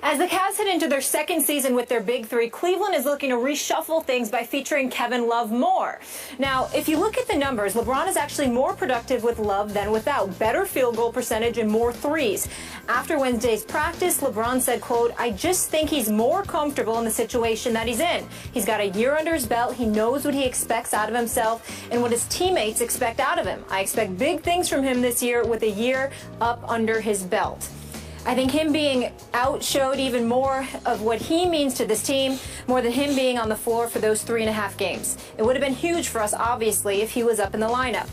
As the Cavs head into their second season with their big three, Cleveland is looking to reshuffle things by featuring Kevin Love more. Now, if you look at the numbers, LeBron is actually more productive with Love than without. Better field goal percentage and more threes. After Wednesday's practice, LeBron said, quote, "I just think he's more comfortable in the situation that he's in. He's got a year under his belt. He knows what he expects out of himself and what his teammates expect out of him. I expect big things from him this year with a year up under his belt." I think him being out showed even more of what he means to this team, more than him being on the floor for those 3.5 games. It would have been huge for us, obviously, if he was up in the lineup.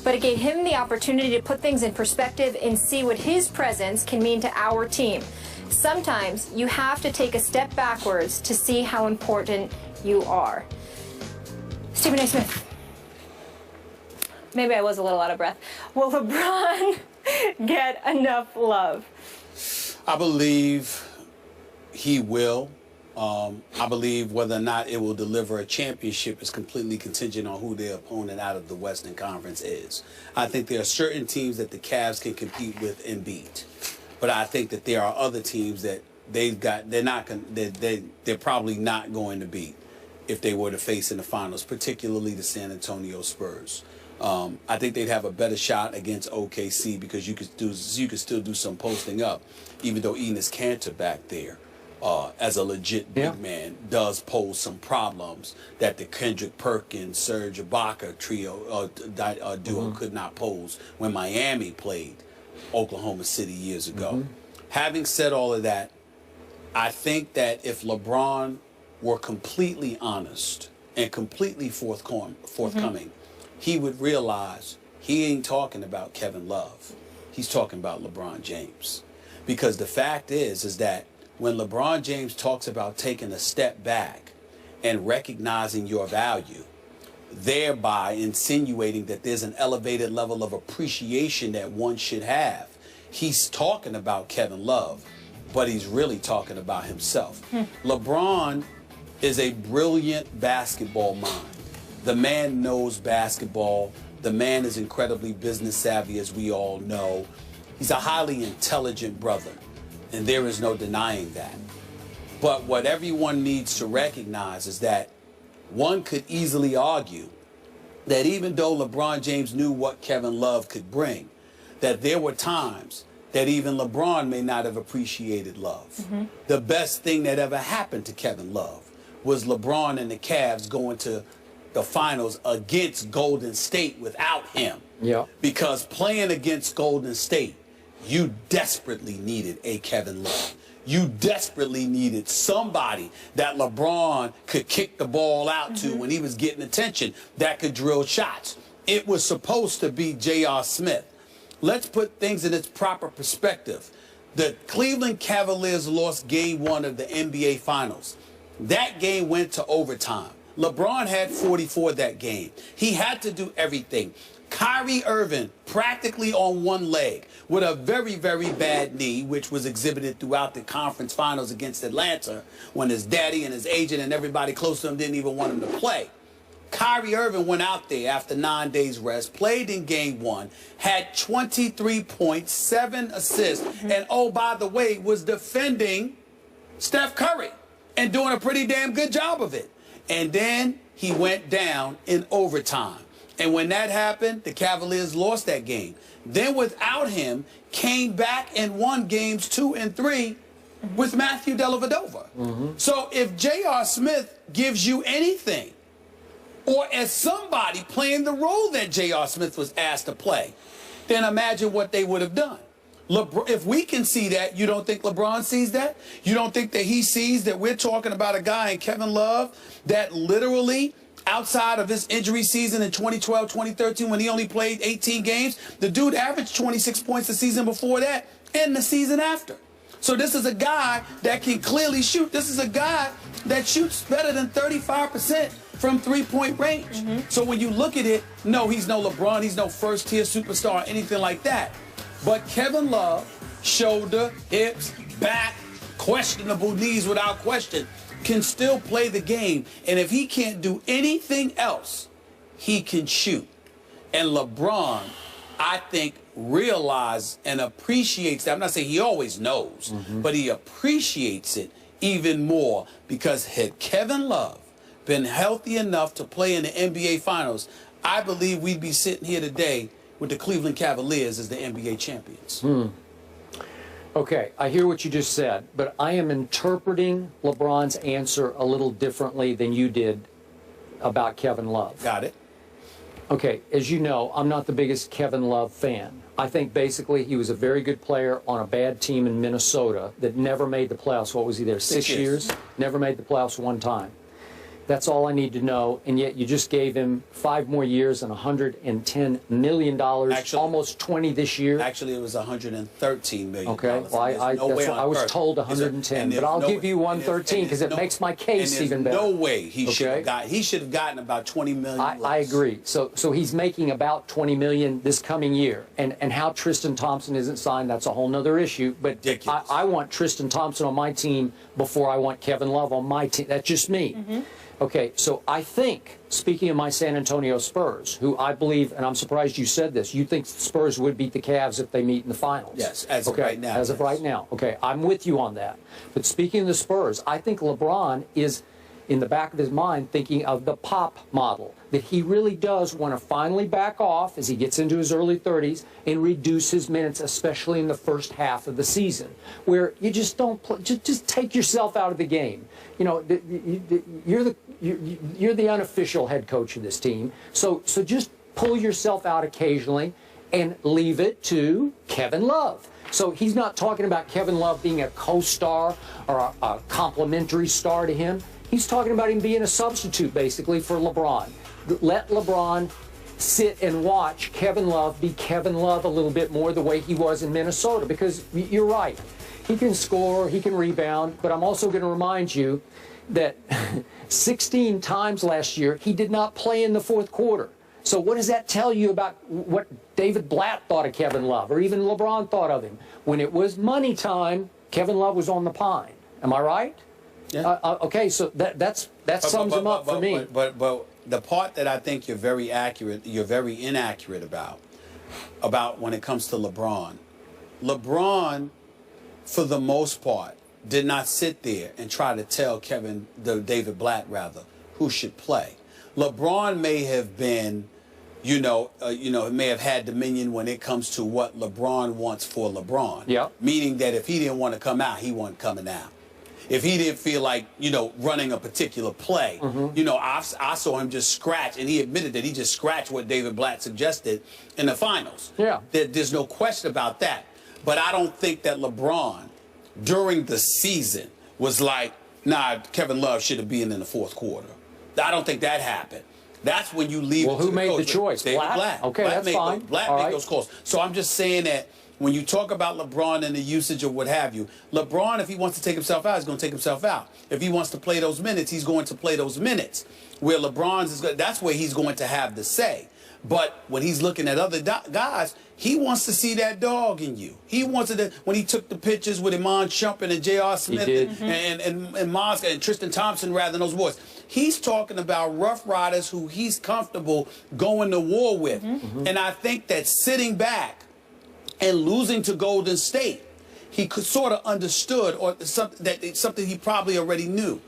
But it gave him the opportunity to put things in perspective and see what his presence can mean to our team. Sometimes you have to take a step backwards to see how important you are. Stephen A. Smith. Maybe I was a little out of breath. Will LeBron get enough love? I believe he will. I believe whether or not it will deliver a championship is completely contingent on who their opponent out of the Western Conference is. I think there are certain teams that the Cavs can compete with and beat, but I think that there are other teams that they're probably not going to beat if they were to face in the finals, particularly the San Antonio Spurs. I think they'd have a better shot against OKC because you could still do some posting up, even though Enes Kanter back there, as a legit big man, does pose some problems that the Kendrick Perkins, Serge Ibaka duo could not pose when Miami played Oklahoma City years ago. Having said all of that, I think that if LeBron were completely honest and completely forthcoming, he would realize he ain't talking about Kevin Love. He's talking about LeBron James. Because the fact is that when LeBron James talks about taking a step back and recognizing your value, thereby insinuating that there's an elevated level of appreciation that one should have, he's talking about Kevin Love, but he's really talking about himself. LeBron is a brilliant basketball mind. The man knows basketball. The man is incredibly business savvy, as we all know. He's a highly intelligent brother, and there is no denying that. But what everyone needs to recognize is that one could easily argue that even though LeBron James knew what Kevin Love could bring, that there were times that even LeBron may not have appreciated Love. The best thing that ever happened to Kevin Love was LeBron and the Cavs going to the finals against Golden State without him. Because playing against Golden State, you desperately needed a Kevin Love. You desperately needed somebody that LeBron could kick the ball out to when he was getting attention, that could drill shots. It was supposed to be J.R. Smith. Let's put things in its proper perspective. The Cleveland Cavaliers lost Game 1 of the NBA Finals. That game went to overtime. LeBron had 44 that game. He had to do everything. Kyrie Irving practically on one leg with a very, very bad knee, which was exhibited throughout the conference finals against Atlanta when his daddy and his agent and everybody close to him didn't even want him to play. Kyrie Irving went out there after 9 days rest, played in Game 1, had 23 points, 7 assists, and oh, by the way, was defending Steph Curry and doing a pretty damn good job of it. And then he went down in overtime. And when that happened, the Cavaliers lost that game. Then without him, came back and won games 2 and 3 with Matthew Dellavedova. So if J.R. Smith gives you anything, or as somebody playing the role that J.R. Smith was asked to play, then imagine what they would have done. If we can see that, you don't think LeBron sees that? You don't think that he sees that we're talking about a guy in Kevin Love that literally, outside of his injury season in 2012, 2013, when he only played 18 games, the dude averaged 26 points the season before that and the season after. So this is a guy that can clearly shoot. This is a guy that shoots better than 35% from three-point range. So when you look at it, no, he's no LeBron, he's no first-tier superstar, anything like that. But Kevin Love, shoulder, hips, back, questionable knees without question, can still play the game. And if he can't do anything else, he can shoot. And LeBron, I think, realizes and appreciates that. I'm not saying he always knows, but he appreciates it even more because had Kevin Love been healthy enough to play in the NBA Finals, I believe we'd be sitting here today with the Cleveland Cavaliers as the NBA champions. Okay, I hear what you just said, but I am interpreting LeBron's answer a little differently than you did about Kevin Love. Got it. Okay, as you know, I'm not the biggest Kevin Love fan. I think basically he was a very good player on a bad team in Minnesota that never made the playoffs. What was he there, 6 years? Never made the playoffs one time. That's all I need to know, and yet you just gave him 5 more years and $110 million, Actually, almost 20 this year. Actually, it was $113 million. Okay, well, I was told 110, but I'll give you 113 because it makes my case even better. No way he should have gotten about 20 million. I agree. So he's making about 20 million this coming year, and how Tristan Thompson isn't signed, that's a whole nother issue. But I want Tristan Thompson on my team before I want Kevin Love on my team. That's just me. Okay, so I think, speaking of my San Antonio Spurs, who I believe, and I'm surprised you said this, you think the Spurs would beat the Cavs if they meet in the finals. Yes, as of right now. As of right now. Okay, I'm with you on that. But speaking of the Spurs, I think LeBron is, in the back of his mind, thinking of the Pop model, that he really does want to finally back off as he gets into his early 30s and reduce his minutes, especially in the first half of the season, where you just don't play, just take yourself out of the game. You know, you're the unofficial head coach of this team, so just pull yourself out occasionally and leave it to Kevin Love. So he's not talking about Kevin Love being a co-star or a complimentary star to him. He's talking about him being a substitute, basically, for LeBron. Let LeBron sit and watch Kevin Love be Kevin Love a little bit more the way he was in Minnesota, because you're right. He can score, he can rebound, but I'm also going to remind you that 16 times last year he did not play in the fourth quarter. So what does that tell you about what David Blatt thought of Kevin Love, or even LeBron thought of him? When it was money time, Kevin Love was on the pine. Am I right? Yeah. Okay, so that sums him up for me. But the part that I think you're very inaccurate about when it comes to LeBron, for the most part, did not sit there and try to tell David Blatt rather, who should play. LeBron may have been, may have had dominion when it comes to what LeBron wants for LeBron. Yeah. Meaning that if he didn't want to come out, he wasn't coming out. If he didn't feel like, running a particular play, I saw him just scratch, and he admitted that he just scratched what David Blatt suggested in the finals. Yeah. There's no question about that. But I don't think that LeBron, during the season, was like, nah, Kevin Love should have been in the fourth quarter. I don't think that happened. That's when you leave. Well, who made the choice? David Blatt. Okay, that's fine. Blatt made those calls. So I'm just saying that when you talk about LeBron and the usage of what have you, LeBron, if he wants to take himself out, he's going to take himself out. If he wants to play those minutes, he's going to play those minutes. Where LeBron's that's where he's going to have the say. But when he's looking at other guys, he wants to see that dog in you. He wanted to, when he took the pictures with Iman Shumpert and J.R. Smith and Mosca and Tristan Thompson, rather than those boys. He's talking about Rough Riders who he's comfortable going to war with. And I think that sitting back and losing to Golden State, he could sort of understood, or something he probably already knew.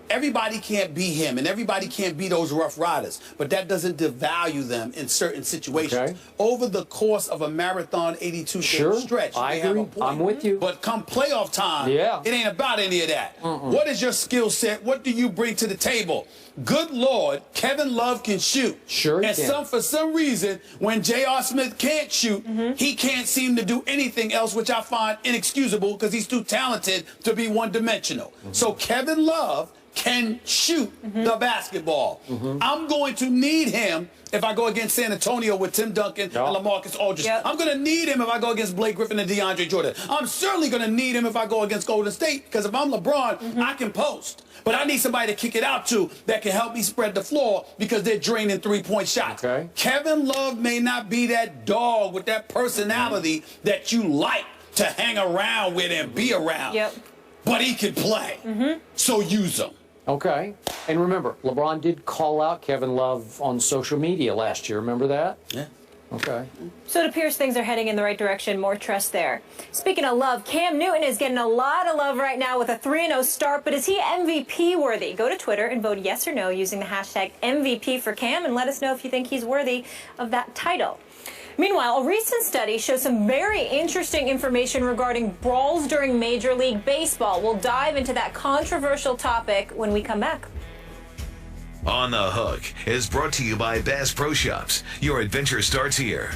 Everybody can't be him, and everybody can't be those Rough Riders, but that doesn't devalue them in certain situations. Okay. Over the course of a marathon 82-game stretch, I agree. I'm with you. But come playoff time, it ain't about any of that. What is your skill set? What do you bring to the table? Good Lord, Kevin Love can shoot. Sure he can. For some reason, when J.R. Smith can't shoot, he can't seem to do anything else, which I find inexcusable because he's too talented to be one-dimensional. So Kevin Love can shoot the basketball. I'm going to need him if I go against San Antonio with Tim Duncan and LaMarcus Aldridge. I'm going to need him if I go against Blake Griffin and DeAndre Jordan. I'm certainly going to need him if I go against Golden State, because if I'm LeBron, I can post. But I need somebody to kick it out to that can help me spread the floor because they're draining three-point shots. Kevin Love may not be that dog with that personality that you like to hang around with and be around. But he can play. So use him. Okay. And remember, LeBron did call out Kevin Love on social media last year. Remember that? Yeah. Okay. So it appears things are heading in the right direction. More trust there. Speaking of love, Cam Newton is getting a lot of love right now with a 3-0 start, but is he MVP worthy? Go to Twitter and vote yes or no using the hashtag MVP for Cam and let us know if you think he's worthy of that title. Meanwhile, a recent study shows some very interesting information regarding brawls during Major League Baseball. We'll dive into that controversial topic when we come back. On the Hook is brought to you by Bass Pro Shops. Your adventure starts here.